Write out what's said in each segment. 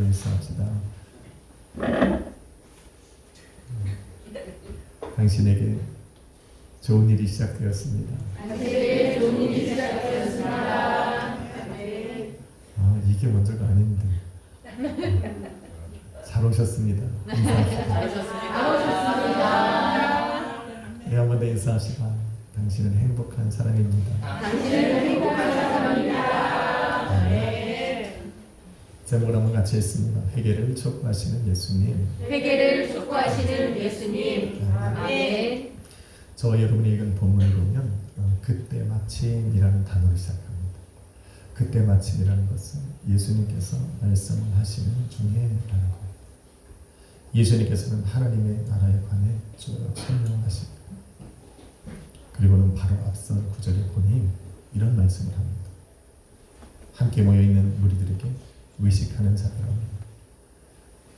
하고 인사합시다. 당신에게 좋은 일이 시작되었습니다. 당신에게 좋은 일이 시작되었습니다. 이게 먼저가 아닌데. 잘 오셨습니다. 네, 한번 더 인사합시다. 당신은 행복한 사람입니다. 당신은 행복한 사람입니다. 네. 제목을 한번 같이 했습니다. 회개를 촉구하시는 예수님. 회개를 촉구하시는 예수님. 아멘. 저와 여러분이 읽은 본문을 보면 그때 마침이라는 단어를 시작합니다. 그때 마침이라는 것은 예수님께서 말씀을 하시는 중에라는 거예요. 예수님께서는 하나님의 나라에 관해 쭉 설명하십니다. 그리고는 바로 앞선 구절에 보니 이런 말씀을 합니다. 함께 모여있는 무리들에게 의식하는 자들아,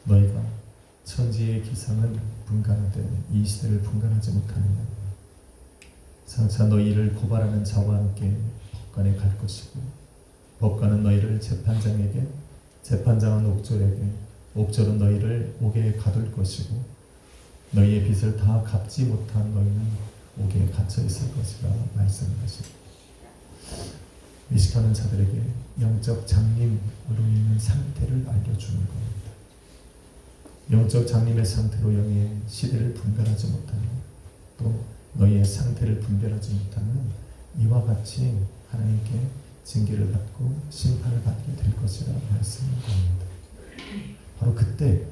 너희가 천지의 기상은 분간하되 이 시대를 분간하지 못하느냐. 장차 너희를 고발하는 자와 함께 법관에 갈 것이고 법관은 너희를 재판장에게, 재판장은 옥졸에게, 옥졸은 너희를 옥에 가둘 것이고 너희의 빚을 다 갚지 못한 너희는 옥에 갇혀 있을 것이라 말씀하십니다. 의식하는 자들에게 영적 장님으로 있는 상태를 알려주는 겁니다. 영적 장님의 상태로 영의 시대를 분별하지 못하는, 또 너희의 상태를 분별하지 못하는 이와 같이 하나님께 징계를 받고 심판을 받게 될 것이라 말씀한 겁니다. 바로 그때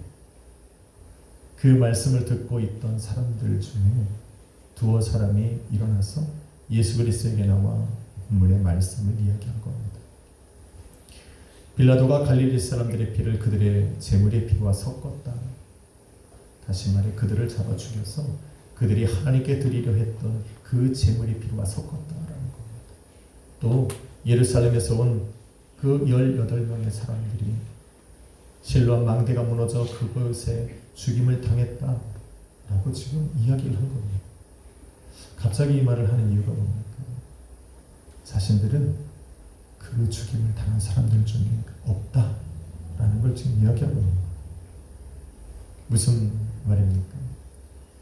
그 말씀을 듣고 있던 사람들 중에 두어 사람이 일어나서 예수 그리스도에게 나와 본문의 말씀을 이야기한 겁니다. 빌라도가 갈릴리 사람들의 피를 그들의 제물의 피와 섞었다. 다시 말해 그들을 잡아 죽여서 그들이 하나님께 드리려 했던 그 제물의 피와 섞었다라는 겁니다. 또 예루살렘에서 온 그 18명의 사람들이 실로암 망대가 무너져 그곳에 죽임을 당했다라고 지금 이야기를 한 겁니다. 갑자기 이 말을 하는 이유가 뭡니까? 자신들은 그 죽임을 당한 사람들 중에 없다라는 걸 지금 이야기하고 있는 거예요. 무슨 말입니까?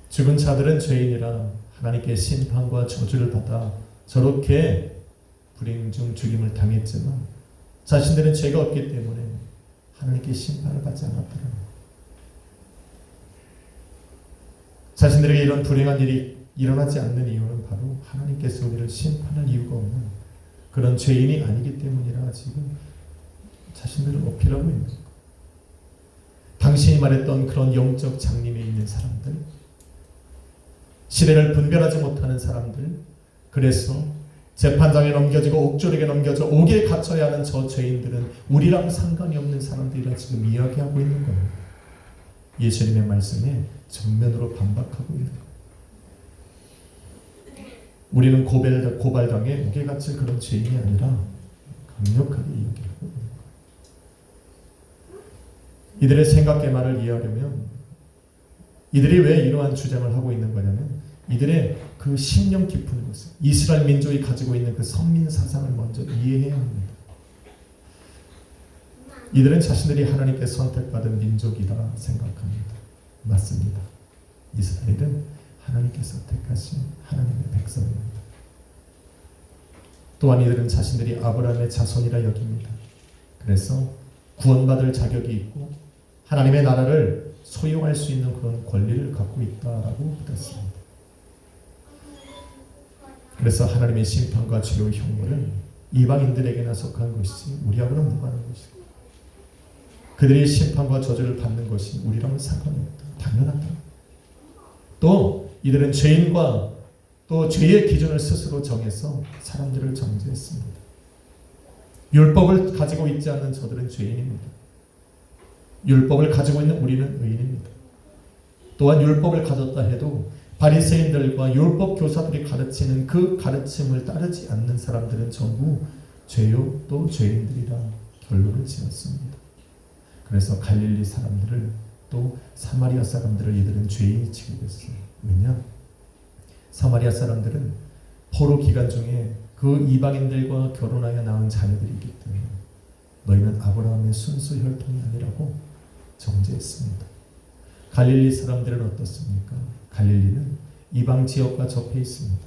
죽은 자들은 죄인이라 하나님께 심판과 저주를 받아 저렇게 불행 중 죽임을 당했지만 자신들은 죄가 없기 때문에 하나님께 심판을 받지 않았다는 거예요. 자신들에게 이런 불행한 일이 일어나지 않는 이유는 바로 하나님께서 우리를 심판할 이유가 없는 그런 죄인이 아니기 때문이라 지금 자신들을 어필하고 있는 거예요. 당신이 말했던 그런 영적 장님에 있는 사람들, 시대를 분별하지 못하는 사람들, 그래서 재판장에 넘겨지고 옥졸에게 넘겨져 옥에 갇혀야 하는 저 죄인들은 우리랑 상관이 없는 사람들이라 지금 이야기하고 있는 거예요. 예수님의 말씀에 정면으로 반박하고 있는 거예요. 우리는 고발당해 옥에 갇힐 그런 죄인이 아니라 강력하게 이야기를 하고 있는 거예요. 이들의 생각의 말을 이해하려면 이들이 왜 이러한 주장을 하고 있는 거냐면 이들의 그 신령 깊은 것을, 이스라엘 민족이 가지고 있는 그 선민 사상을 먼저 이해해야 합니다. 이들은 자신들이 하나님께 선택받은 민족이다 생각합니다. 맞습니다. 이스라엘은 하나님께서 택하신 하나님의 백성입니다. 또한 이들은 자신들이 아브라함의 자손이라 여깁니다. 그래서 구원받을 자격이 있고 하나님의 나라를 소유할 수 있는 그런 권리를 갖고 있다라고 믿었습니다. 그래서 하나님의 심판과 죄의 형벌은 이방인들에게나 속한 것이지 우리하고는 무관한 것이고 그들이 심판과 저주를 받는 것이 우리랑은 상관이 없다. 당연하다. 또 이들은 죄인과 또 죄의 기준을 스스로 정해서 사람들을 정죄했습니다. 율법을 가지고 있지 않는 저들은 죄인입니다. 율법을 가지고 있는 우리는 의인입니다. 또한 율법을 가졌다 해도 바리새인들과 율법 교사들이 가르치는 그 가르침을 따르지 않는 사람들은 전부 죄요 또 죄인들이라 결론을 지었습니다. 그래서 갈릴리 사람들을 또 사마리아 사람들을 이들은 죄인이 취급했어요. 왜냐? 사마리아 사람들은 포로 기간 중에 그 이방인들과 결혼하여 낳은 자녀들이기 때문에 너희는 아브라함의 순수 혈통이 아니라고 정죄했습니다. 갈릴리 사람들은 어떻습니까? 갈릴리는 이방 지역과 접해 있습니다.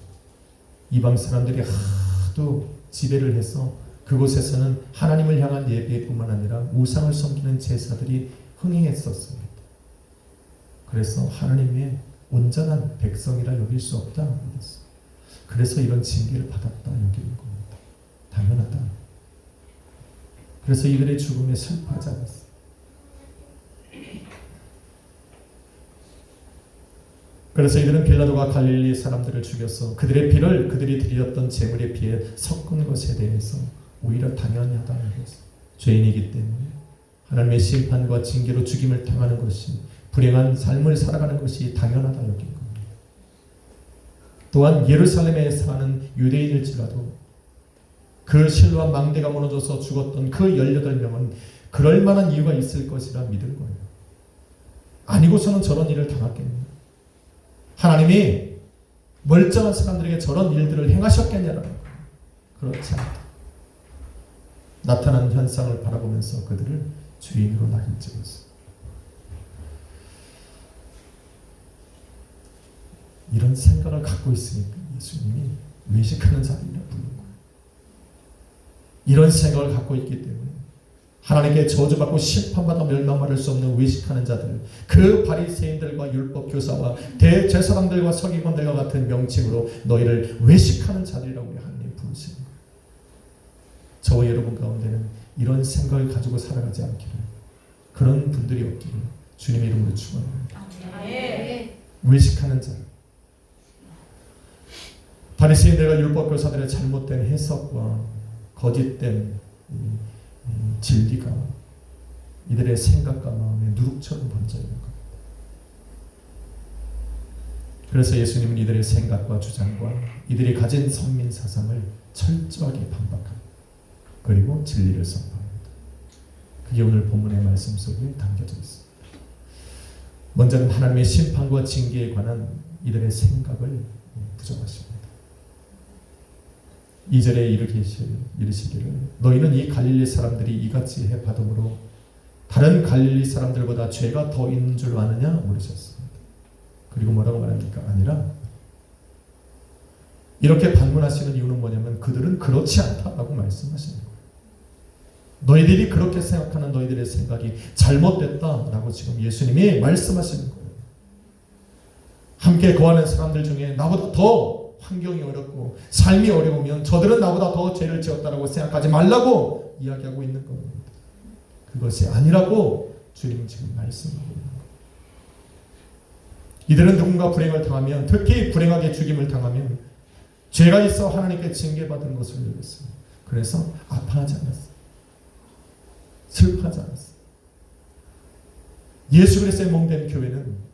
이방 사람들이 하도 지배를 해서 그곳에서는 하나님을 향한 예배뿐만 아니라 우상을 섬기는 제사들이 흥행했었습니다. 그래서 하나님의 온전한 백성이라 여길 수 없다. 그래서 이런 징계를 받았다 여기는 겁니다. 당연하다. 그래서 이들의 죽음에 슬퍼하지 않았어요. 그래서 이들은 빌라도가 갈릴리 사람들을 죽여서 그들의 피를 그들이 드렸던 제물에 비해 섞은 것에 대해서 오히려 당연히 하다는 것을, 죄인이기 때문에 하나님의 심판과 징계로 죽임을 당하는 것이, 불행한 삶을 살아가는 것이 당연하다 여긴 겁니다. 또한 예루살렘에 사는 유대인일지라도 그 실로암 망대가 무너져서 죽었던 그 18명은 그럴 만한 이유가 있을 것이라 믿은 거예요. 아니고서는 저런 일을 당했겠냐. 하나님이 멀쩡한 사람들에게 저런 일들을 행하셨겠냐라는 거예요. 그렇지 않다. 나타난 현상을 바라보면서 그들을 죄인으로 낙인 찍었어요. 이런 생각을 갖고 있으니까 예수님이 외식하는 자들이라 부른 거예요. 이런 생각을 갖고 있기 때문에 하나님께 저주받고 심판받아 멸망받을 수 없는 외식하는 자들, 그 바리새인들과 율법 교사와 대제사장들과 서기관들과 같은 명칭으로 너희를 외식하는 자들이라고 하나님 부르시는 거예요. 저와 여러분 가운데는 이런 생각을 가지고 살아가지 않기를, 그런 분들이 없기를 주님의 이름으로 축원합니다. 외식하는 자, 바리새인들과 율법 교사들의 잘못된 해석과 거짓된 진리가 이들의 생각과 마음에 누룩처럼 번져 있는 겁니다. 그래서 예수님은 이들의 생각과 주장과 이들이 가진 선민 사상을 철저하게 반박합니다. 그리고 진리를 선포합니다. 그게 오늘 본문의 말씀 속에 담겨져 있습니다. 먼저는 하나님의 심판과 징계에 관한 이들의 생각을 부정하십니다. 2절에 이르시기를 너희는 이 갈릴리 사람들이 이같이 해받음으로 다른 갈릴리 사람들보다 죄가 더 있는 줄 아느냐 물으셨습니다. 그리고 뭐라고 말합니까? 아니라, 이렇게 반문하시는 이유는 뭐냐면 그들은 그렇지 않다라고 말씀하시는 거예요. 너희들이 그렇게 생각하는 너희들의 생각이 잘못됐다라고 지금 예수님이 말씀하시는 거예요. 함께 거하는 사람들 중에 나보다 더 환경이 어렵고 삶이 어려우면 저들은 나보다 더 죄를 지었다라고 생각하지 말라고 이야기하고 있는 겁니다. 그것이 아니라고 주님은 지금 말씀하고 있는 거예요. 이들은 누군가 불행을 당하면, 특히 불행하게 죽임을 당하면 죄가 있어 하나님께 징계받은 것을 여겼습니다. 그래서 아파하지 않았어요. 슬퍼하지 않았어요. 예수 그리스도의 몸된 교회는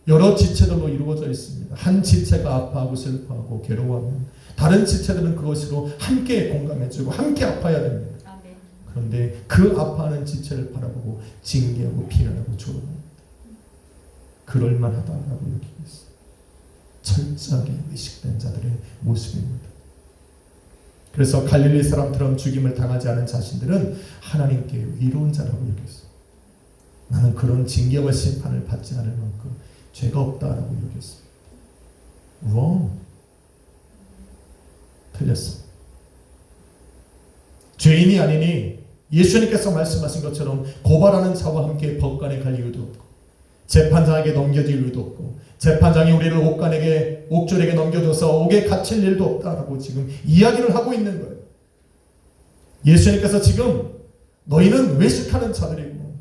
여러 지체들로 이루어져 있습니다. 한 지체가 아파하고 슬퍼하고 괴로워하면 다른 지체들은 그것으로 함께 공감해주고 함께 아파야 됩니다. 아멘. 그런데 그 아파하는 지체를 바라보고 징계하고 비난하고 조롱합니다. 그럴만하다라고 여기고 있어요. 철저하게 의식된 자들의 모습입니다. 그래서 갈릴리 사람처럼 죽임을 당하지 않은 자신들은 하나님께 의로운 자라고 여겼어요. 나는 그런 징계와 심판을 받지 않을 만큼 죄가 없다라고 여겼습니다. wrong. 틀렸어. 죄인이 아니니 예수님께서 말씀하신 것처럼 고발하는 자와 함께 법관에 갈 이유도 없고 재판장에게 넘겨질 이유도 없고 재판장이 우리를 옥졸에게 넘겨줘서 옥에 갇힐 일도 없다라고 지금 이야기를 하고 있는 거예요. 예수님께서 지금 너희는 외식하는 자들이고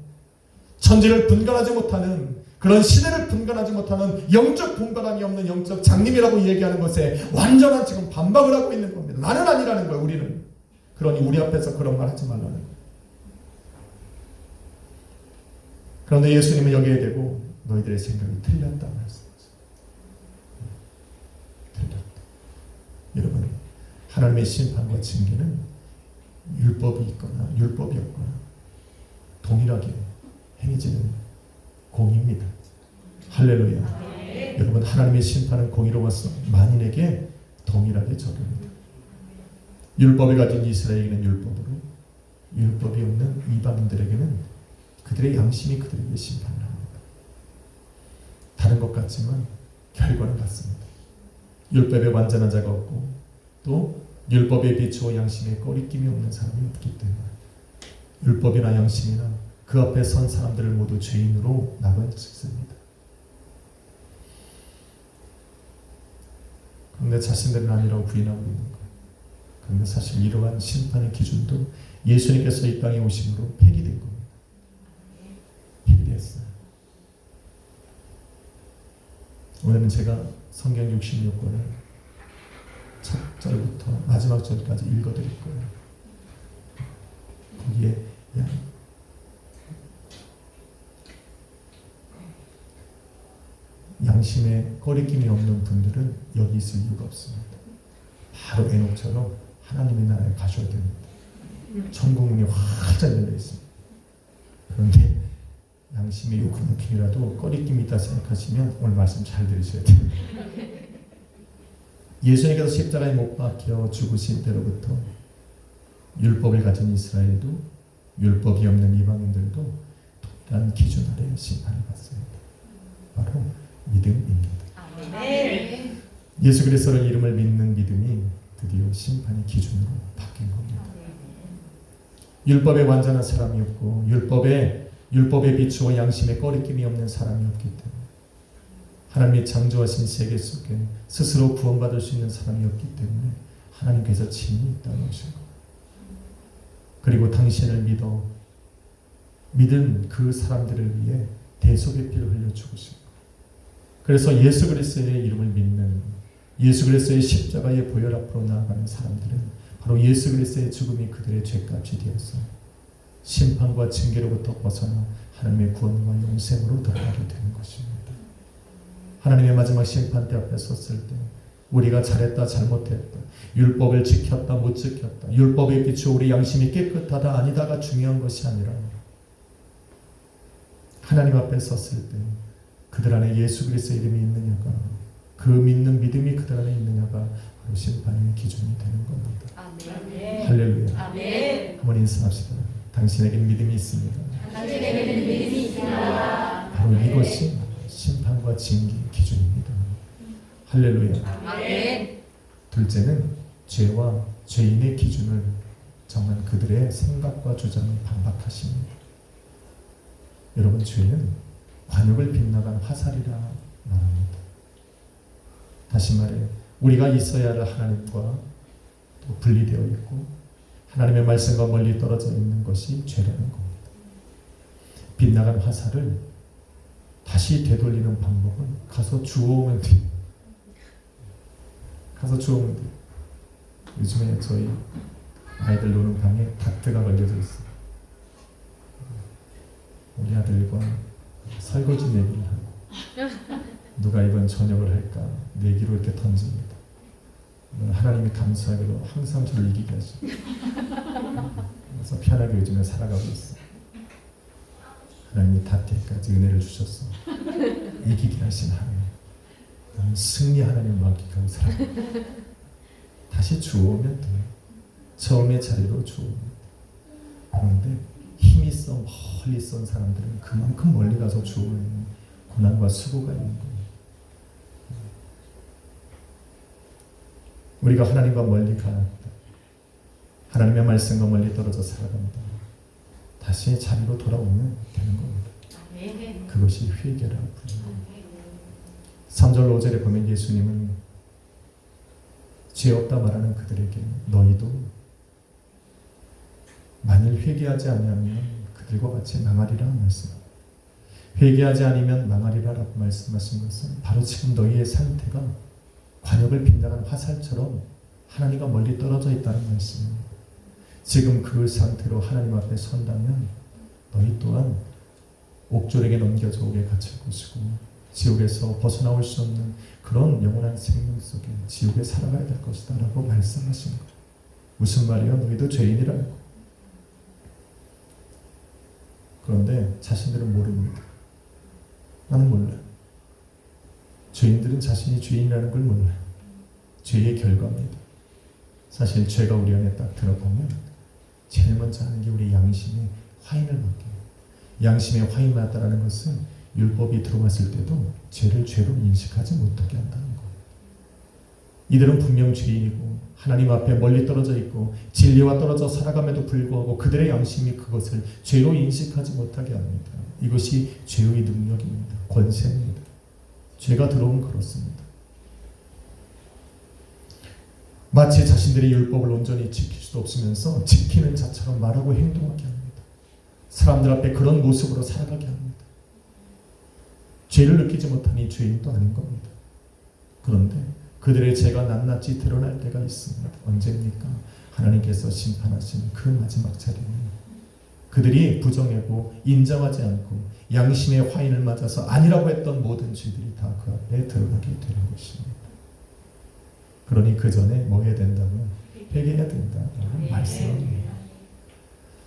천지를 분간하지 못하는, 그런 시대를 분간하지 못하는 영적 분간함이 없는 영적 장님이라고 얘기하는 것에 완전한 지금 반박을 하고 있는 겁니다. 나는 아니라는 거예요. 우리는. 그러니 우리 앞에서 그런 말 하지 말라는 거예요. 그런데 예수님은 여기에 대고 너희들의 생각이 틀렸다 말씀하셨어요. 틀렸다. 여러분, 하나님의 심판과 징계는 율법이 있거나 율법이 없거나 동일하게 행해지는 공입니다. 할렐루야. 네. 여러분, 하나님의 심판은 공의로워서 만인에게 동일하게 적용합니다. 율법을 가진 이스라엘에게는 율법으로, 율법이 없는 이방인들에게는 그들의 양심이 그들에게 심판을 합니다. 다른 것 같지만 결과는 같습니다. 율법에 완전한 자가 없고 또 율법에 비추어 양심에 꺼리낌이 없는 사람이 없기 때문에 율법이나 양심이나 그 앞에 선 사람들을 모두 죄인으로 나눠짓습니다. 그런데 자신들은 아니라고 부인하고 있는 거예요. 그런데 사실 이러한 심판의 기준도 예수님께서 이 땅에 오심으로 폐기된 겁니다. 폐기됐어요. 오늘은 제가 성경 66권을 첫 절부터 마지막 절까지 읽어드릴 거예요. 거기에 양심에 꺼리낌이 없는 분들은 여기 있을 이유가 없습니다. 바로 에녹처럼 하나님의 나라에 가셔야 됩니다. 천국 문이 활짝 열려 있습니다. 그런데 양심에 요만큼이라도 꺼리낌이 있다 생각하시면 오늘 말씀 잘 들으셔야 됩니다. 예수님께서 십자가에 못 박혀 죽으신 때로부터 율법을 가진 이스라엘도 율법이 없는 이방인들도 동일한 기준 아래 심판을 받습니다. 바로 믿음입니다. 아멘. 예수 그리스도의 이름을 믿는 믿음이 드디어 심판의 기준으로 바뀐 겁니다. 율법에 완전한 사람이 없고 율법에 비추어 양심에 꺼리낌이 없는 사람이 없기 때문에 하나님이 창조하신 세계 속에 스스로 구원받을 수 있는 사람이 없기 때문에 하나님께서 친히 이 땅에 오신 겁니다. 그리고 당신을 믿은 그 사람들을 위해 대속의 피를 흘려 죽으신 거예요. 그래서 예수 그리스도의 이름을 믿는 예수 그리스도의 십자가의 보혈 앞으로 나아가는 사람들은 바로 예수 그리스도의 죽음이 그들의 죄값이 되어서 심판과 징계로부터 벗어나 하나님의 구원과 영생으로 들어가게 되는 것입니다. 하나님의 마지막 심판대 앞에 섰을 때 우리가 잘했다 잘못했다 율법을 지켰다 못 지켰다 율법에 비추어 우리 양심이 깨끗하다 아니다가 중요한 것이 아니라 하나님 앞에 섰을 때 그들 안에 예수 그리스도의 이름이 있느냐가 그 믿는 믿음이 그들 안에 있느냐가 바로 심판의 기준이 되는 겁니다. 아멘. 할렐루야. 아멘. 한번 인사합시다. 당신에게는 믿음이 있습니다. 당신에게는 믿음이 있습니다. 바로 이것이 심판과 징계의 기준입니다. 할렐루야. 아멘. 둘째는 죄와 죄인의 기준을 정한 그들의 생각과 주장을 반박하십니다. 여러분, 죄는 관역을 빗나간 화살이라 말합니다. 다시 말해 우리가 있어야 할 하나님과 또 분리되어 있고 하나님의 말씀과 멀리 떨어져 있는 것이 죄라는 겁니다. 빗나간 화살을 다시 되돌리는 방법은 가서 주워오면 돼요. 가서 주워오면 돼요. 요즘에 저희 아이들 노는 방에 다트가 걸려져 있어요. 우리 아들과 설거지 내기를 하고 누가 이번 저녁을 할까 내기로 이렇게 던집니다. 하나님이 감사하게도 항상 저를 이기게 하시고 그래서 편하게 요즘에 살아가고 있어요. 하나님이 다트에까지 은혜를 주셔서 이기게 하신 하나님, 나는 승리 하나님을 만끽하고 살아갑니다. 다시 주워오면 돼요. 처음의 자리로 주워옵니다. 그런데 힘이 써 멀리 쏜 사람들은 그만큼 멀리 가서 주워오는 고난과 수고가 있는 거예요. 우리가 하나님과 멀리 가다 하나님의 말씀과 멀리 떨어져 살아간다. 다시 자리로 돌아오면 되는 겁니다. 그것이 회개라고 부릅니다. 3절 5절에 보면 예수님은 죄 없다 말하는 그들에게 너희도 만일 회개하지 아니하면 그들과 같이 망하리라 말씀합니다. 회개하지 않으면 망하리라라고 말씀하신 것은 바로 지금 너희의 상태가 관역을 빗나간 화살처럼 하나님과 멀리 떨어져 있다는 말씀입니다. 지금 그 상태로 하나님 앞에 선다면 너희 또한 옥졸에게 넘겨져 오게 갇힐 것이고 지옥에서 벗어나올 수 없는 그런 영원한 생명 속에 지옥에 살아가야 될 것이다 라고 말씀하신 거예요. 무슨 말이에요? 너희도 죄인이라고. 그런데 자신들은 모릅니다. 나는 몰라요. 죄인들은 자신이 죄인이라는 걸 몰라요. 죄의 결과입니다. 사실 죄가 우리 안에 딱 들어가면 제일 먼저 하는 게 우리 양심의 화인을 맡겨요. 양심의 화인 맞다라는 것은 율법이 들어왔을 때도 죄를 죄로 인식하지 못하게 한다는 거예요. 이들은 분명 죄인이고 하나님 앞에 멀리 떨어져 있고 진리와 떨어져 살아감에도 불구하고 그들의 양심이 그것을 죄로 인식하지 못하게 합니다. 이것이 죄의 능력입니다. 권세입니다. 죄가 들어오면 그렇습니다. 마치 자신들의 율법을 온전히 지킬 수도 없으면서 지키는 자처럼 말하고 행동하게 합니다. 사람들 앞에 그런 모습으로 살아가게 합니다. 죄를 느끼지 못하니 죄인도 아닌 겁니다. 그런데 그들의 죄가 낱낱이 드러날 때가 있습니다. 언제입니까? 하나님께서 심판하신 그 마지막 자리는 그들이 부정하고 인정하지 않고 양심의 화인을 맞아서 아니라고 했던 모든 죄들이 다 그 앞에 드러나게 되는 것입니다. 그러니 그 전에 뭐 해야 된다면 회개해야 된다는 말씀입니다.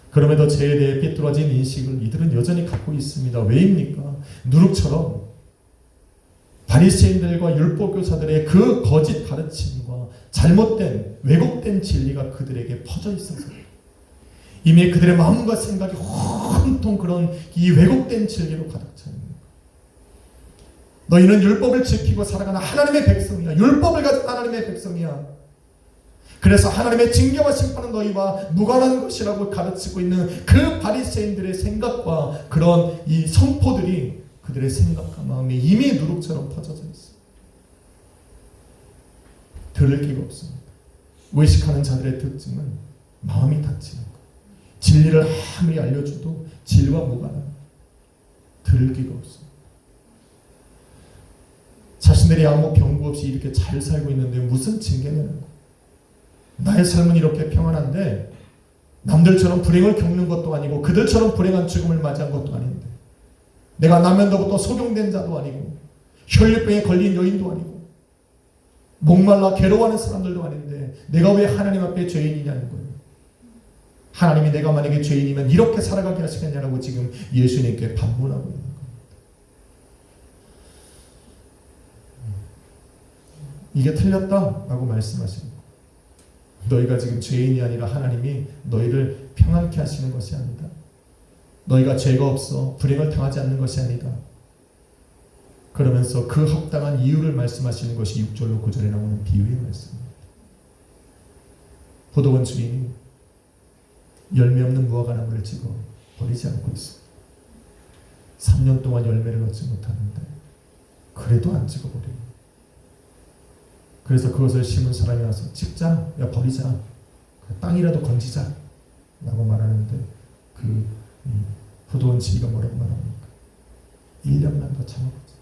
그럼에도 죄에 대해 삐뚤어진 인식을 이들은 여전히 갖고 있습니다. 왜입니까? 누룩처럼 바리새인들과 율법교사들의 그 거짓 가르침과 잘못된 왜곡된 진리가 그들에게 퍼져 있어서 이미 그들의 마음과 생각이 온통 그런 이 왜곡된 진리로 가득 차 있는 거예요. 너희는 율법을 지키고 살아가는 하나님의 백성이야. 율법을 가진 하나님의 백성이야. 그래서 하나님의 징계와 심판은 너희와 무관한 것이라고 가르치고 있는 그 바리새인들의 생각과 그런 이 선포들이 그들의 생각과 마음에 이미 누룩처럼 퍼져져 있어요. 들을 기가 없습니다. 외식하는 자들의 특징은 마음이 닫히는 거예요. 진리를 아무리 알려줘도 진리와 무관한 들을 기가 없습니다. 자신들이 아무 병구 없이 이렇게 잘 살고 있는데 무슨 징계냐는 거예요. 나의 삶은 이렇게 평안한데 남들처럼 불행을 겪는 것도 아니고 그들처럼 불행한 죽음을 맞이한 것도 아닌데 내가 남면도부터 소경된 자도 아니고 혈류병에 걸린 여인도 아니고 목말라 괴로워하는 사람들도 아닌데 내가 왜 하나님 앞에 죄인이냐는 거예요. 하나님이 내가 만약에 죄인이면 이렇게 살아가게 하시겠냐라고 지금 예수님께 반문하고 있는 겁니다. 이게 틀렸다라고 말씀하시는 거예요. 너희가 지금 죄인이 아니라 하나님이 너희를 평안케 하시는 것이 아니다. 너희가 죄가 없어 불행을 당하지 않는 것이 아니다. 그러면서 그 합당한 이유를 말씀하시는 것이 6절로 9절에 나오는 비유의 말씀입니다. 포도원 주인이 열매 없는 무화과나무를 찍어 버리지 않고 있습니다. 3년 동안 열매를 얻지 못하는데 그래도 안 찍어버려요. 그래서 그것을 심은 사람이 와서 찍자, 야 버리자, 땅이라도 건지자 라고 말하는데 그 포도원 주인가 뭐라고 말합니까? 1년만 더 참아보자.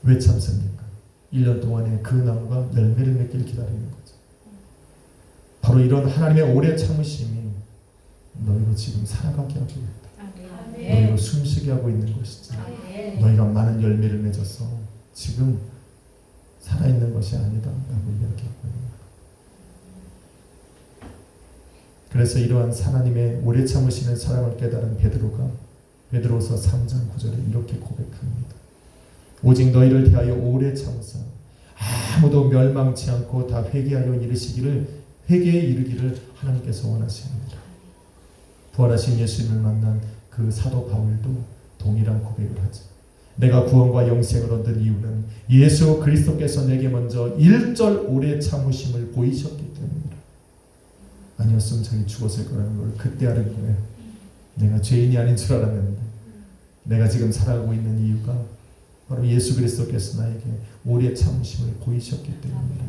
왜 참습니까? 1년 동안에 그 나무가 열매를 맺기를 기다리는 거죠. 바로 이런 하나님의 오래 참으심이 너희로 지금 살아가게 하고 있다. 너희로 숨쉬게 하고 있는 것이지. 너희가 많은 열매를 맺어서 지금 살아있는 것이 아니다 라고 이야기하고 있는 거예요. 그래서 이러한 하나님의 오래 참으시는 사랑을 깨달은 베드로가 베드로서 3장 9절에 이렇게 고백합니다. 오직 너희를 대하여 오래 참으사 아무도 멸망치 않고 다 회개하여 회개에 이르기를 하나님께서 원하십니다. 부활하신 예수님을 만난 그 사도 바울도 동일한 고백을 하죠. 내가 구원과 영생을 얻은 이유는 예수 그리스도께서 내게 먼저 1절 오래 참으심을 보이셨기 때문이다. 아니었으면 자기 죽었을 거라는 걸 그때 알은 거예요. 내가 죄인이 아닌 줄 알았는데 내가 지금 살아가고 있는 이유가 바로 예수 그리스도께서 나에게 오래 참으심을 보이셨기 때문이다.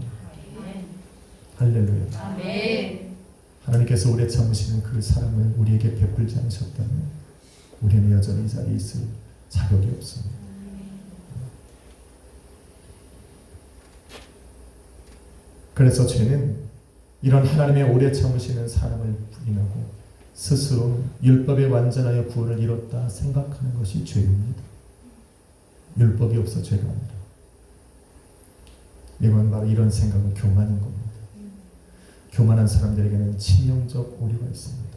할렐루야. 아멘. 하나님께서 오래 참으시는 그 사랑을 우리에게 베풀지 않으셨다면 우리는 여전히 이 자리에 있을 자격이 없습니다. 그래서 죄는 이런 하나님의 오래 참으시는 사랑을 부인하고 스스로 율법에 완전하여 구원을 이뤘다 생각하는 것이 죄입니다. 율법이 없어 죄가 아니라 이건 바로 이런 생각은 교만인 겁니다. 교만한 사람들에게는 치명적 오류가 있습니다.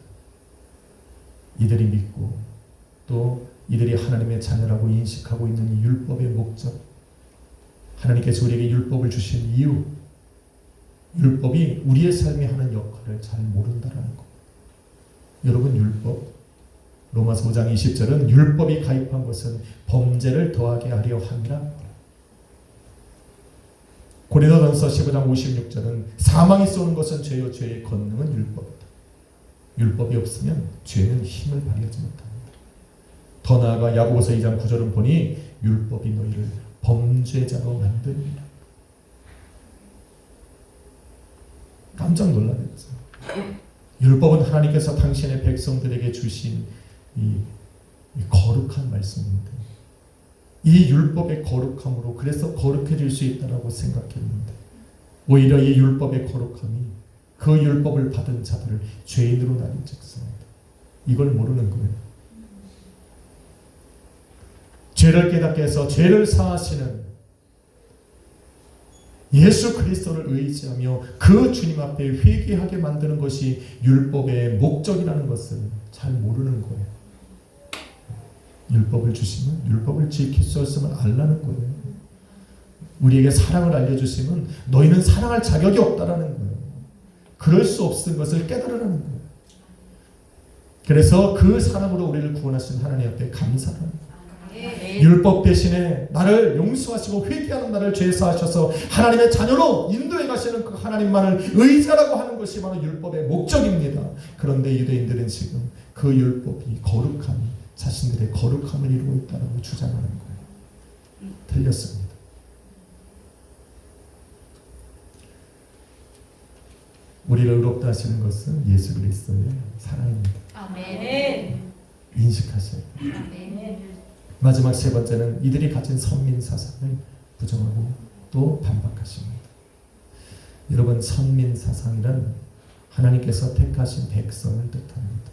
이들이 믿고 또 이들이 하나님의 자녀라고 인식하고 있는 이 율법의 목적, 하나님께서 우리에게 율법을 주신 이유, 율법이 우리의 삶에 하는 역할을 잘 모른다라는 거. 여러분, 율법 로마서 5장 20절은 율법이 가입한 것은 범죄를 더하게 하려 함이라. 고린도전서 15장 56절은 사망이 쏘는 것은 죄요 죄의 권능은 율법이다. 율법이 없으면 죄는 힘을 발휘하지 못합니다. 더 나아가 야고보서 2장 9절은 보니 율법이 너희를 범죄자로 만듭니다. 깜짝 놀라겠어요. 율법은 하나님께서 당신의 백성들에게 주신 이 거룩한 말씀입니다. 이 율법의 거룩함으로 그래서 거룩해질 수 있다고 생각했는데 오히려 이 율법의 거룩함이 그 율법을 받은 자들을 죄인으로 나눈 즉사입니다. 이걸 모르는 거예요. 죄를 깨닫게 해서 죄를 사하시는 예수 그리스도를 의지하며 그 주님 앞에 회개하게 만드는 것이 율법의 목적이라는 것을 잘 모르는 거예요. 율법을 주시면 율법을 지킬 수 없으면 알라는 거예요. 우리에게 사랑을 알려주시면 너희는 사랑할 자격이 없다라는 거예요. 그럴 수 없는 것을 깨달으라는 거예요. 그래서 그 사랑으로 우리를 구원하신 하나님 앞에 감사를 합니다. 율법 대신에 나를 용서하시고 회개하는 나를 죄 사하셔서 하나님의 자녀로 인도해 가시는 그 하나님만을 의지하라고 하는 것이 바로 율법의 목적입니다. 그런데 유대인들은 지금 그 율법이 거룩함이 자신들의 거룩함을 이루고 있다고 주장하는 거예요. 틀렸습니다. 우리를 의롭다 하시는 것은 예수 그리스도의 사랑입니다. 아멘. 인식하셔야 돼요. 아멘. 마지막 세 번째는 이들이 가진 선민 사상을 부정하고 또 반박하십니다. 여러분, 선민 사상이란 하나님께서 택하신 백성을 뜻합니다.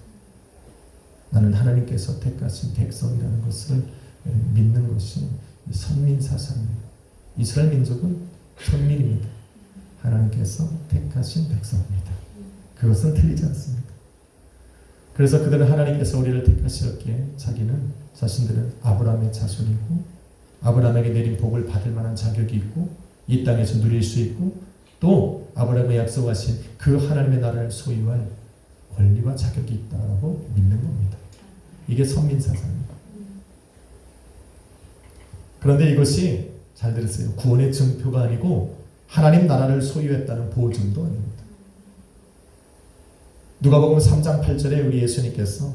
나는 하나님께서 택하신 백성이라는 것을 믿는 것이 선민 사상입니다. 이스라엘 민족은 선민입니다. 하나님께서 택하신 백성입니다. 그것은 틀리지 않습니다. 그래서 그들은 하나님께서 우리를 택하셨기에 자신들은 아브라함의 자손이고 아브라함에게 내린 복을 받을 만한 자격이 있고 이 땅에서 누릴 수 있고 또 아브라함의 약속하신 그 하나님의 나라를 소유할 권리와 자격이 있다고 믿는 겁니다. 이게 선민사상입니다. 그런데 이것이 잘 들으세요. 구원의 증표가 아니고 하나님 나라를 소유했다는 보증도 아닙니다. 누가복음 3장 8절에 우리 예수님께서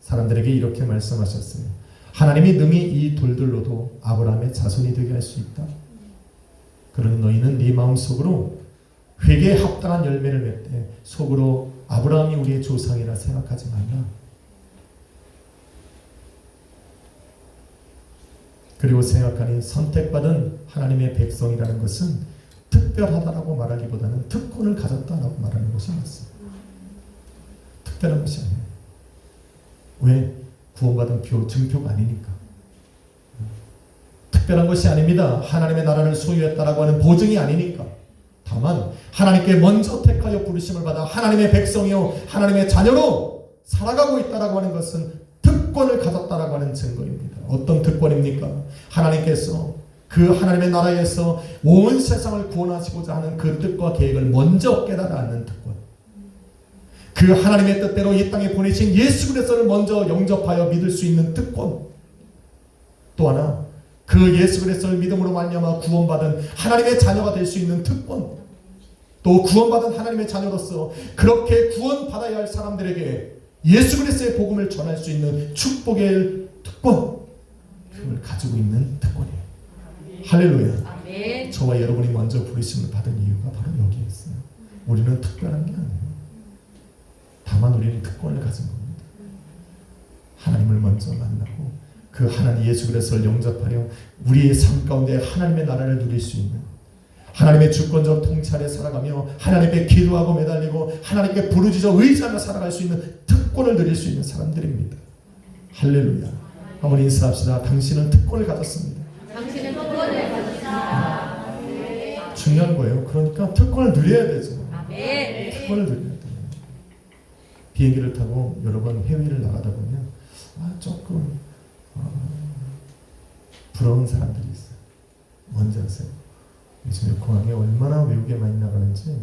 사람들에게 이렇게 말씀하셨어요. 하나님이 능히 이 돌들로도 아브라함의 자손이 되게 할 수 있다. 그러니 너희는 네 마음속으로 회개에 합당한 열매를 맺되 속으로 아브라함이 우리의 조상이라 생각하지 말라. 그리고 생각하니 선택받은 하나님의 백성이라는 것은 특별하다라고 말하기보다는 특권을 가졌다라고 말하는 것이 맞습니다. 특별한 것이 아니에요. 왜? 구원받은 증표가 아니니까. 특별한 것이 아닙니다. 하나님의 나라를 소유했다라고 하는 보증이 아니니까. 다만 하나님께 먼저 택하여 부르심을 받아 하나님의 백성이요 하나님의 자녀로 살아가고 있다라고 하는 것은 특권을 가졌다라고 하는 증거입니다. 어떤 특권입니까? 하나님께서 그 하나님의 나라에서 온 세상을 구원하시고자 하는 그 뜻과 계획을 먼저 깨달아 아는 특권. 그 하나님의 뜻대로 이 땅에 보내신 예수 그리스도를 먼저 영접하여 믿을 수 있는 특권. 또 하나, 그 예수 그리스도를 믿음으로 말미암아 구원받은 하나님의 자녀가 될 수 있는 특권. 또 구원받은 하나님의 자녀로서 그렇게 구원받아야 할 사람들에게 예수 그리스도의 복음을 전할 수 있는 축복의 특권. 그걸 가지고 있는 특권이에요. 할렐루야. 아멘. 저와 여러분이 먼저 부르심을 받은 이유가 바로 여기에 있어요. 우리는 특별한 게 아니에요. 다만 우리는 특권을 가진 겁니다. 하나님을 먼저 만나고 그 하나님 예수 그리스도를 영접하려 우리의 삶 가운데 하나님의 나라를 누릴 수 있는 하나님의 주권적 통찰에 살아가며 하나님께 기도하고 매달리고 하나님께 부르짖어 의지하며 살아갈 수 있는 특권을 누릴 수 있는 사람들입니다. 할렐루야. 한번 인사합시다. 당신은 특권을 가졌습니다. 당신은 특권을 가졌습니다. 중요한 거예요. 그러니까 특권을 누려야 되죠. 아멘. 특권을 누려야 돼요. 비행기를 타고 여러 번 해외를 나가다 보면 조금 부러운 사람들이 있어요. 뭔지 아세요? 요즘에 공항에 얼마나 외국에 많이 나가는지,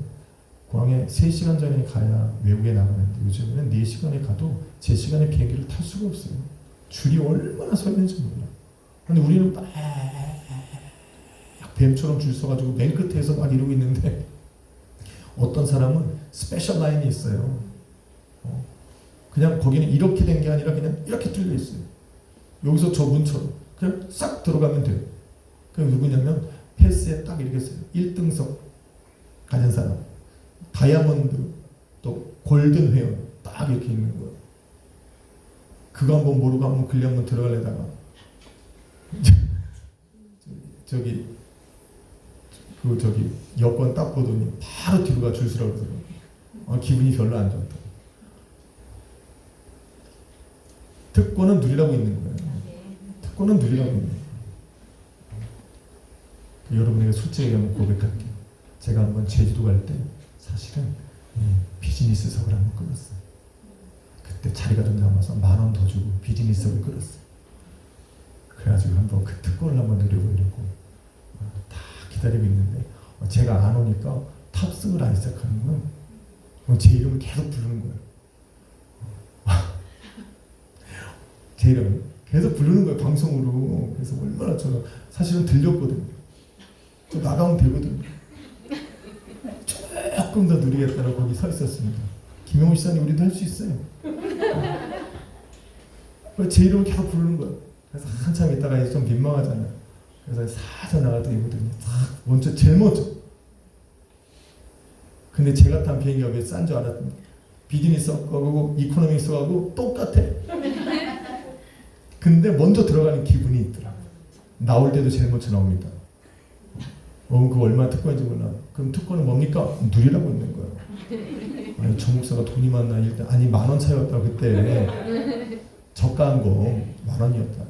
공항에 3시간 전에 가야 외국에 나가는데 요즘에는 4시간에 가도 제 시간에 비행기를 탈 수가 없어요. 줄이 얼마나 서 있는지 몰라. 근데 우리는 막 뱀처럼 줄 서가지고 맨 끝에서 막 이러고 있는데, 어떤 사람은 스페셜 라인이 있어요. 그냥 거기는 이렇게 된 게 아니라 그냥 이렇게 뚫려 있어요. 여기서 저 문처럼 그냥 싹 들어가면 돼요. 그 누구냐면 패스에 딱 이렇게 써요. 1등석 가진 사람, 다이아몬드, 또 골든 회원 딱 이렇게 있는 거예요. 그거 한번 모르고 한번 글리 한번 들어가려다가 저기 여권 딱 보더니 바로 뒤로 가 줄 서라고 그러더라고요. 기분이 별로 안 좋다. 특권은 누리라고 있는 거예요. 특권은 누리라고 있는 거예요. 여러분에게 솔직히 한번 고백할게요. 제가 한번 제주도 갈 때 사실은 비즈니스석을 한번 끊었어요. 그때 자리가 좀 남아서 10,000원 더 주고 비즈니스석을 끊었어요. 그래가지고 한번 그 특권을 한번 누려보려고 다 기다리고 있는데, 제가 안 오니까 탑승을 안 시작하는 거예요. 제 이름을 계속 부르는 거예요. 제 이름을 계속 부르는 거예요, 방송으로. 그래서 얼마나 저는 사실은 들렸거든요. 저 나가면 되거든요. 조금 더 누리겠다고 거기 서 있었습니다. 김영호 시장님, 우리도 할 수 있어요. 제 이름을 계속 부르는 거예요. 그래서 한참 있다가 이제 좀 민망하잖아요. 그래서 살짝 나갔더니 이거든요. 먼저, 제일 먼저. 근데 제가 탄 비행기가 왜 싼 줄 알았더니 비즈니스하고 이코노미스하고 똑같아. 근데 먼저 들어가는 기분이 있더라고요. 나올 때도 제일 먼저 나옵니다. 그거 얼마나 특권인지 몰라. 그럼 특권은 뭡니까? 누리라고 있는 거예요. 아니, 정 목사가 돈이 많나? 일단 아니 10,000원 차이였다 그때. 저가한 거 10,000원이었다.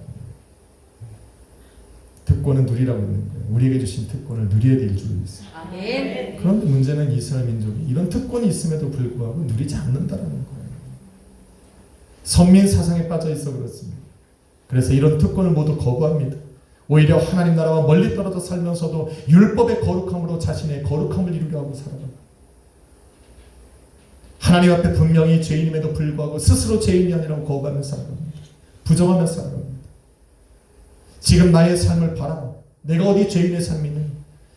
특권은 누리라고 있는 거예요. 우리에게 주신 특권을 누려야 될 줄 있어요. 아멘. 그런데 문제는 이스라엘 민족이 이런 특권이 있음에도 불구하고 누리지 않는다라는 거예요. 선민 사상에 빠져 있어 그렇습니다. 그래서 이런 특권을 모두 거부합니다. 오히려 하나님 나라와 멀리 떨어져 살면서도 율법의 거룩함으로 자신의 거룩함을 이루려 하고 살아갑니다. 하나님 앞에 분명히 죄인임에도 불구하고 스스로 죄인이 아니라고 거부하며 살아갑니다. 부정하며 살아갑니다. 지금 나의 삶을 봐라. 내가 어디 죄인의 삶이니?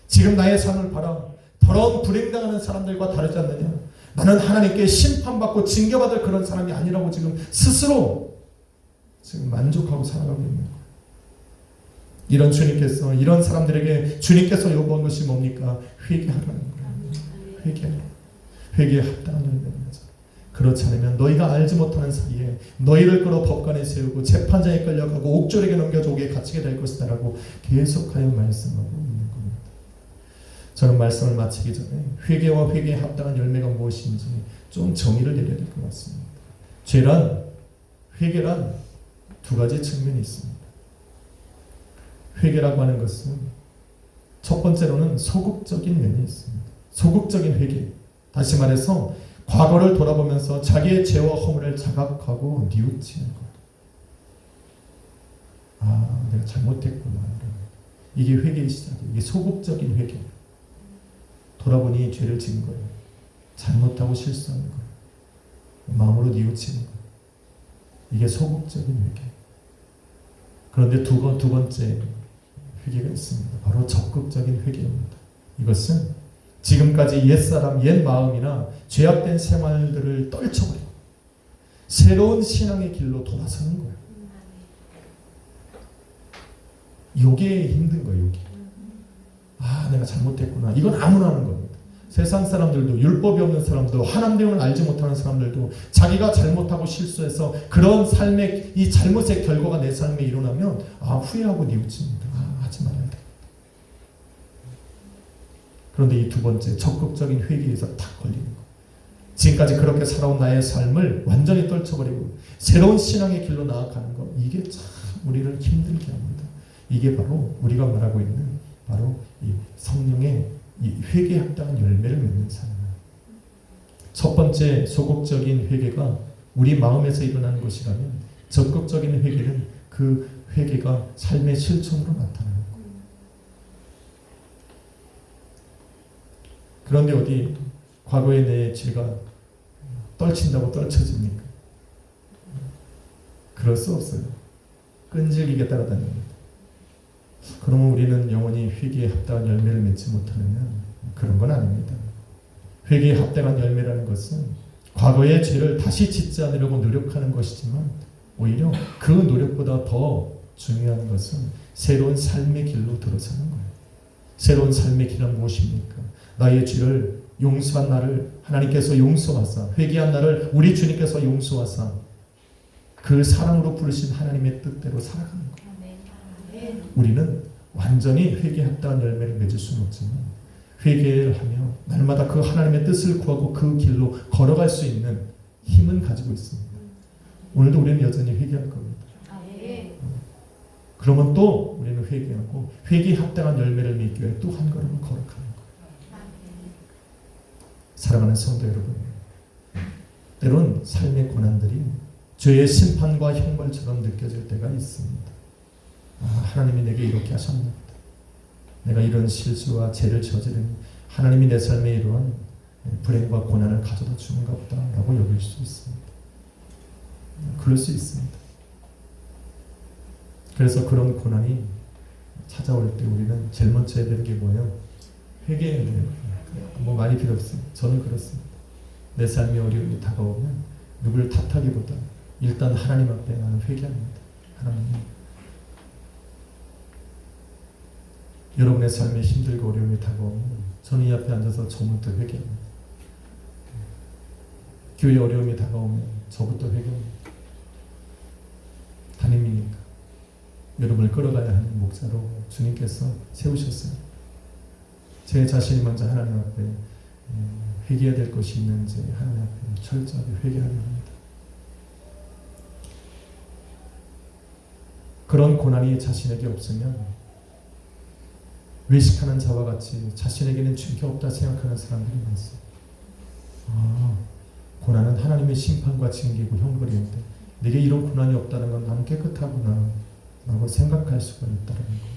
지금 나의 삶을 봐라. 더러운 불행당하는 사람들과 다르지 않느냐? 나는 하나님께 심판받고 징계받을 그런 사람이 아니라고 지금 스스로 지금 만족하고 살아가고 있는 거예요. 이런 주님께서, 이런 사람들에게 주님께서 요구한 것이 뭡니까? 회개하라는 거예요. 회개하라. 회개에 합당한 열매를 맺어. 그렇지 않으면 너희가 알지 못하는 사이에 너희를 끌어 법관에 세우고 재판장에 끌려가고 옥졸에게 넘겨져 옥에 갇히게 될 것이다 라고 계속하여 말씀하고 있는 겁니다. 저는 말씀을 마치기 전에 회개와 회개에 합당한 열매가 무엇인지 좀 정의를 내려야 될 것 같습니다. 죄란, 회개란 두 가지 측면이 있습니다. 회개라고 하는 것은 첫 번째로는 소극적인 면이 있습니다. 소극적인 회개. 다시 말해서 과거를 돌아보면서 자기의 죄와 허물을 자각하고 뉘우치는 것. 아, 내가 잘못했구나. 이게 회개의 시작이에요. 이게 소극적인 회개. 돌아보니 죄를 지은 거예요. 잘못하고 실수하는 거예요. 마음으로 뉘우치는 거예요. 이게 소극적인 회개. 그런데 두 번째 회개가 있습니다. 바로 적극적인 회개입니다. 이것은 지금까지 옛사람, 옛 마음이나 죄악된 생활들을 떨쳐버리고 새로운 신앙의 길로 돌아서는 거예요. 요게 힘든 거예요. 요게. 아, 내가 잘못했구나. 이건 아무나 하는 겁니다. 세상 사람들도, 율법이 없는 사람들도, 하나님을 알지 못하는 사람들도 자기가 잘못하고 실수해서 그런 삶의 이 잘못의 결과가 내 삶에 일어나면 후회하고 뉘우칩니다. 하지 말아야 돼. 그런데 이 두 번째 적극적인 회개에서 탁 걸리는 거. 지금까지 그렇게 살아온 나의 삶을 완전히 떨쳐버리고 새로운 신앙의 길로 나아가는 거. 이게 참 우리를 힘들게 합니다. 이게 바로 우리가 말하고 있는 바로 이 성령의 이 회개에 합당한 열매를 맺는 삶이에요. 첫 번째 소극적인 회개가 우리 마음에서 일어나는 것이라면 적극적인 회개는 그 회개가 삶의 실천으로 나타나는 거예요. 그런데 어디 과거의 내 죄가 떨친다고 떨쳐집니까? 그럴 수 없어요. 끈질기게 따라다닙니다. 그러면 우리는 영원히 회개에 합당한 열매를 맺지 못하느냐? 그런 건 아닙니다. 회개에 합당한 열매라는 것은 과거의 죄를 다시 짓지 않으려고 노력하는 것이지만 오히려 그 노력보다 더 중요한 것은 새로운 삶의 길로 들어서는 거예요. 새로운 삶의 길은 무엇입니까? 나의 죄를 용서한 나를 하나님께서 용서하사, 회개한 나를 우리 주님께서 용서하사 그 사랑으로 부르신 하나님의 뜻대로 살아가는 거예요. 우리는 완전히 회개에 합당한 열매를 맺을 수는 없지만 회개를 하며 날마다 그 하나님의 뜻을 구하고 그 길로 걸어갈 수 있는 힘은 가지고 있습니다. 오늘도 우리는 여전히 회개할 겁니다. 그러면 또 우리는 회개하고 회개에 합당한 열매를 맺기 위해 또 한 걸음을 걸어가는 거예요. 사랑하는 성도 여러분, 때론 삶의 고난들이 죄의 심판과 형벌처럼 느껴질 때가 있습니다. 하나님이 내게 이렇게 하셨나 보다. 내가 이런 실수와 죄를 저지른 하나님이 내 삶에 이러한 불행과 고난을 가져다 주는가 보다 라고 여길 수 있습니다. 그럴 수 있습니다. 그래서 그런 고난이 찾아올 때 우리는 제일 먼저 해야 되는 게 뭐예요? 회개해야 돼요. 뭐 많이 필요 없습니다. 저는 그렇습니다. 내 삶의 어려움이 다가오면 누구를 탓하기보다 일단 하나님 앞에 나는 회개합니다. 하나님, 여러분의 삶에 힘들고 어려움이 다가오면 저는 이 앞에 앉아서 저부터 회개합니다. 교회 어려움이 다가오면 저부터 회개합니다. 담임이니까 여러분을 끌어가야 하는 목자로 주님께서 세우셨어요. 제 자신이 먼저 하나님 앞에 회개해야 될 것이 있는지 하나님 앞에 철저하게 회개하려 합니다. 그런 고난이 자신에게 없으면 외식하는 자와 같이 자신에게는 죄가 없다 생각하는 사람들이 많습니다. 고난은 하나님의 심판과 징계고 형벌인데 내게 이런 고난이 없다는 건 나는 깨끗하구나 라고 생각할 수가 있다는 겁니다.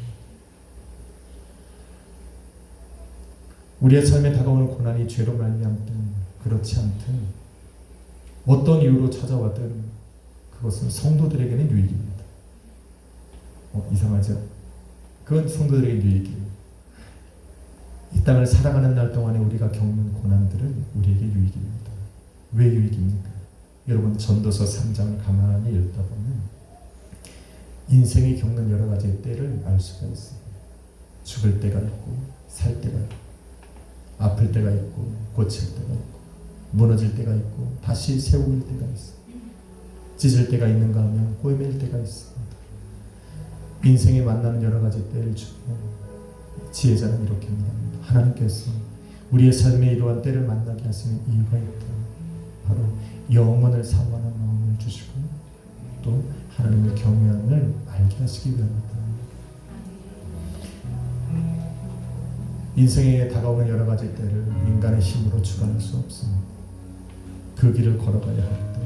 우리의 삶에 다가오는 고난이 죄로 말미암든 그렇지 않든 어떤 이유로 찾아와든 그것은 성도들에게는 유익입니다. 이상하죠? 그건 성도들에게 유익이에요. 이 땅을 살아가는 날 동안에 우리가 겪는 고난들은 우리에게 유익입니다. 왜 유익입니까? 여러분 전도서 3장을 가만히 읽다 보면 인생이 겪는 여러 가지의 때를 알 수가 있어요. 죽을 때가 있고 살 때가 있고 아플 때가 있고 고칠 때가 있고 무너질 때가 있고 다시 세울 때가 있어요. 찢을 때가 있는가 하면 꿰맬 때가 있습니다. 인생에 만나는 여러 가지 때를 주고 지혜자는 이렇게 말합니다. 하나님께서 우리의 삶에 이러한 때를 만나게 하시는 이유가 있다. 바로 영원을 사모하는 마음을 주시고 또 하나님을 경외함을 알게 하시기 위함이다. 인생에 다가오는 여러 가지 때를 인간의 힘으로 주관할 수 없습니다. 그 길을 걸어가야 할 때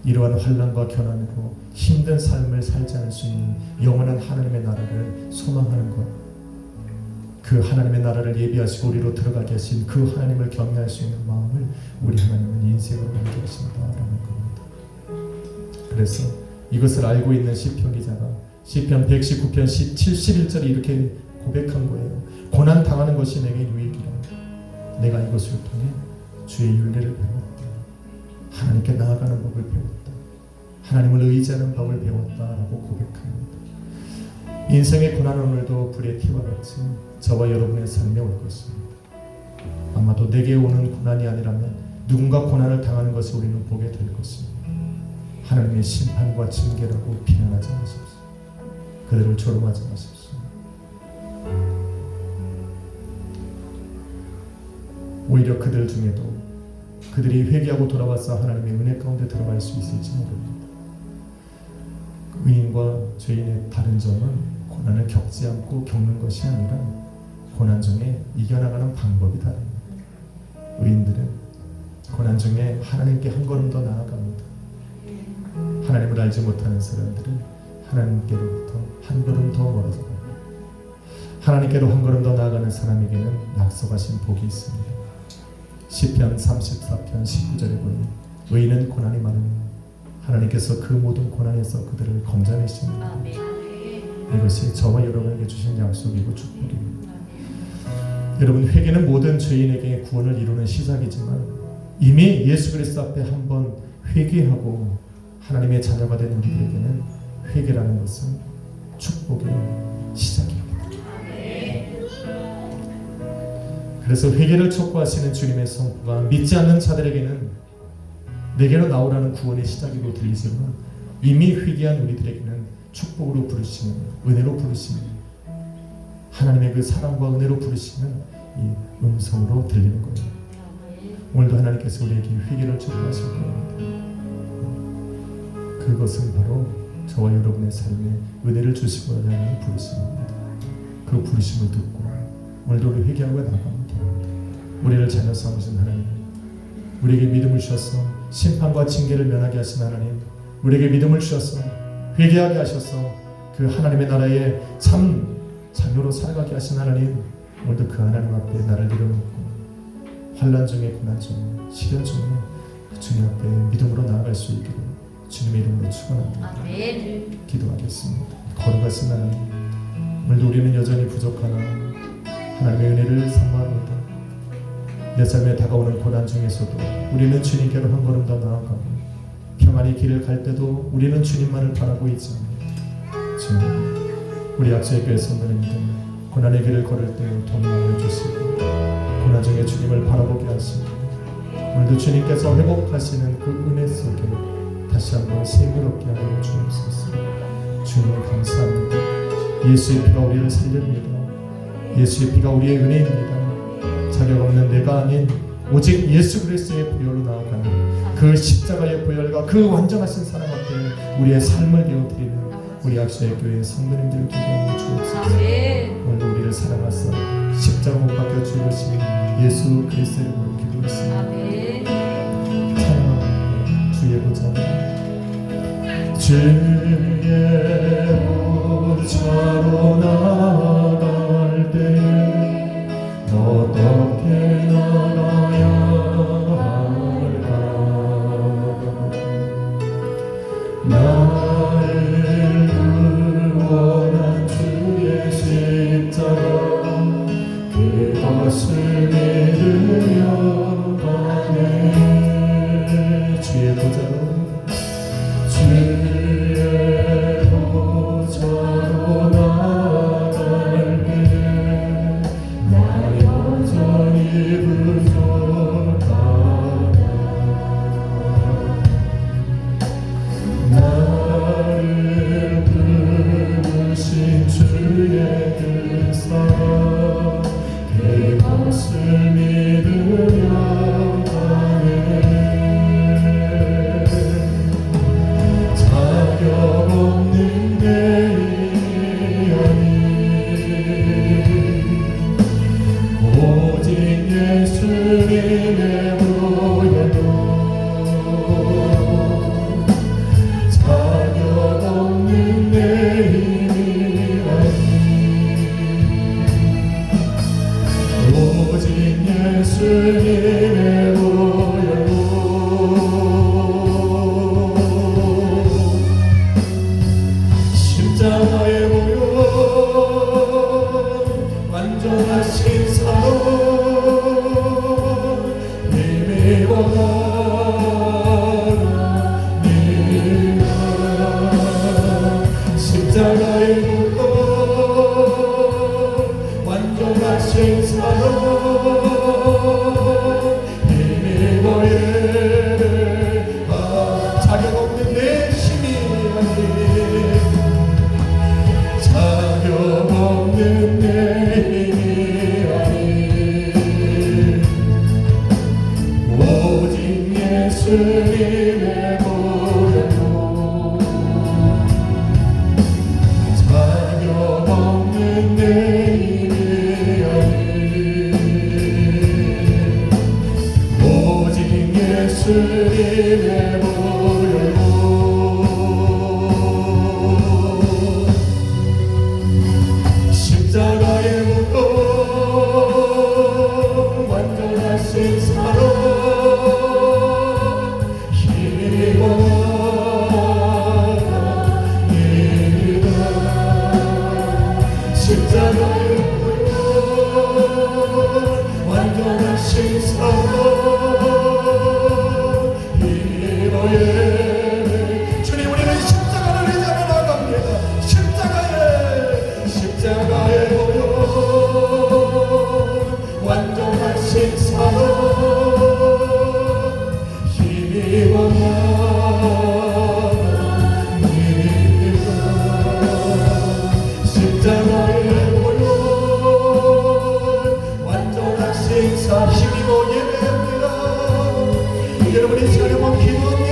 이러한 환난과 고난으로 힘든 삶을 살지 않을 수 있는 영원한 하나님의 나라를 소망하는 것, 그 하나님의 나라를 예비하시고 우리로 들어가게 하신 그 하나님을 경외할 수 있는 마음을 우리 하나님은 인생으로 알게 하신다라는 겁니다. 그래서 이것을 알고 있는 시편 기자가 시편 119편 71절에 이렇게 고백한 거예요. 고난 당하는 것이 내게 유익이라. 내가 이것을 통해 주의 윤례를 배웠다. 하나님께 나아가는 법을 배웠다. 하나님을 의지하는 법을 배웠다라고 고백합니다. 인생의 고난은 오늘도 불의 티와 같이 저와 여러분의 삶에 올 것입니다. 아마도 내게 오는 고난이 아니라면 누군가 고난을 당하는 것을 우리는 보게 될 것입니다. 하나님의 심판과 징계라고 비난하지 마십시오. 그들을 조롱하지 마십시오. 오히려 그들 중에도 그들이 회개하고 돌아와서 하나님의 은혜 가운데 들어갈 수 있을지 모릅니다. 의인과 죄인의 다른 점은 고난을 겪지 않고 겪는 것이 아니라 고난 중에 이겨나가는 방법이 다릅니다. 의인들은 고난 중에 하나님께 한 걸음 더 나아갑니다. 하나님을 알지 못하는 사람들은 하나님께로부터 한 걸음 더 멀어져 갑니다. 하나님께로 한 걸음 더 나아가는 사람에게는 약속하신 복이 있습니다. 시편 34편 19절에 보니 의인은 고난이 많으니 하나님께서 그 모든 고난에서 그들을 건져내십니다. 아멘. 이것이 저와 여러분에게 주신 약속이고 축복입니다. 여러분, 회개는 모든 죄인에게 구원을 이루는 시작이지만 이미 예수 그리스도 앞에 한번 회개하고 하나님의 자녀가 된 우리들에게는 회개라는 것은 축복의 시작입니다. 그래서 회개를 촉구하시는 주님의 선포가 믿지 않는 자들에게는 내게로 나오라는 구원의 시작이고 들리지만 이미 회개한 우리들에게는 축복으로 부르시는, 은혜로 부르시는, 하나님의 그 사랑과 은혜로 부르시는 이 음성으로 들리는 거예요. 오늘도 하나님께서 우리에게 회개를 촉구하실 겁니다. 그것은 바로 저와 여러분의 삶에 은혜를 주시고자 하는 부르심입니다. 그 부르심을 듣고 오늘도 우리 회개하고 나갑니다. 우리를 자녀 삼으신 하나님, 우리에게 믿음을 주셔서 심판과 징계를 면하게 하신 하나님, 우리에게 믿음을 주셔서 회개하게 하셔서 그 하나님의 나라에 참 자녀로 살아가게 하신 하나님, 오늘도 그 하나님 앞에 나를 내려놓고 환난 중에, 고난 중에, 시련 중에 그 주님 앞에 믿음으로 나아갈 수 있기를 주님의 이름으로 축원합니다. 아멘. 기도하겠습니다. 걸어가신 하나님, 오늘도 우리는 여전히 부족하나 하나님의 은혜를 사모합니다. 내 삶에 다가오는 고난 중에서도 우리는 주님께로 한 걸음 더 나아가고 평안히 길을 갈 때도 우리는 주님만을 바라고 있지 않습니다. 주님, 우리 약속의 교회 성도님들 고난의 길을 걸을 때 동행하여 주시고 고난 중에 주님을 바라보게 하시고 오늘도 주님께서 회복하시는 그 은혜 속에 다시 한번 생기롭게 하여 주옵소서. 주님 감사합니다. 예수의 피가 우리를 살립니다. 예수의 피가 우리의 은혜입니다. 자격 없는 내가 아닌 오직 예수 그리스도의 보혈로 나아가는 그 십자가의 보혈과 그 완전하신 사랑 앞에 우리의 삶을 되어드리는 우리 약속의 교회 성도님들 기도하여 주옵소서. 오늘도 우리를 사랑하사 십자가 못 박혀 죽으신 예수 그리스도의 이름으로 기도했습니다. 사랑합니다. 주의 보좌, 주의 보좌로 나아갈 때 어떻게 나가야 할까? 나를 구원한 주의 십자가 그것을 믿으며 가네. 주의 보좌로, 주의 보좌로 나아갈 때 나 여전히 부족하다. 십자가의 보혈 완전하신 사 힘입어 예배합니다. 여러분이 시간에 뭐 기도합니다.